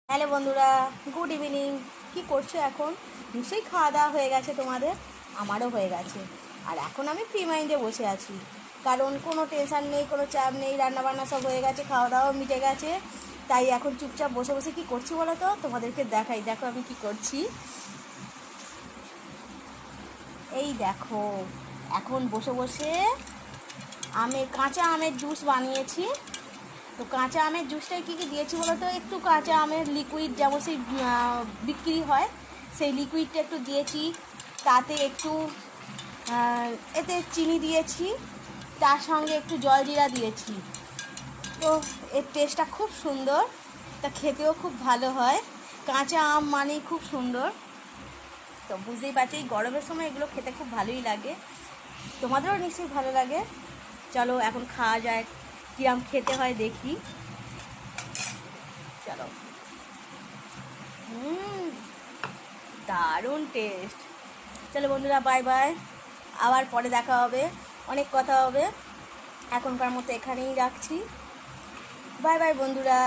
Hello বন্ধুরা, good evening. কি করছো এখন? নিশ্চয়ই খাওয়া দাওয়া হয়ে গেছে তোমাদের, আমারও হয়ে গেছে। আর এখন আমি ফ্রি মাইন্ডে বসে আছি, কারণ কোনো টেনশান নেই, কোনো চাপ নেই, রান্নাবান্না সব হয়ে গেছে, খাওয়া দাওয়াও মিটে গেছে। তাই এখন চুপচাপ বসে বসে কী করছি বলো তো, তোমাদেরকে দেখাই। দেখো আমি কি করছি, এই দেখো। এখন বসে বসে কাঁচা আমের জুস বানিয়েছি। তো কাঁচা আমের জুসটায় কী কী দিয়েছি বলো তো, একটু কাঁচা আমের লিকুইড, যেমন সেই বিক্রি হয় সেই লিকুইডটা একটু দিয়েছি। তাতে একটু এতে চিনি দিয়েছি, তার সঙ্গে একটু জলজিরা দিয়েছি। তো এর টেস্টটা খুব সুন্দর, তা খেতেও খুব ভালো হয়। কাঁচা আম মানেই খুব সুন্দর। তো বুঝতেই পারছি এই গরমের সময় এগুলো খেতে খুব ভালোই লাগে, তোমাদেরও নিশ্চয়ই ভালো লাগে। চলো এখন খাওয়া যায়, কিরম খেতে হয় দেখি। চলো। দারুণ টেস্ট। চলো বন্ধুরা, বাই বাই, আবার পরে দেখা হবে, অনেক কথা হবে। এখনকার মতো এখানেই রাখছি। বাই বাই বন্ধুরা।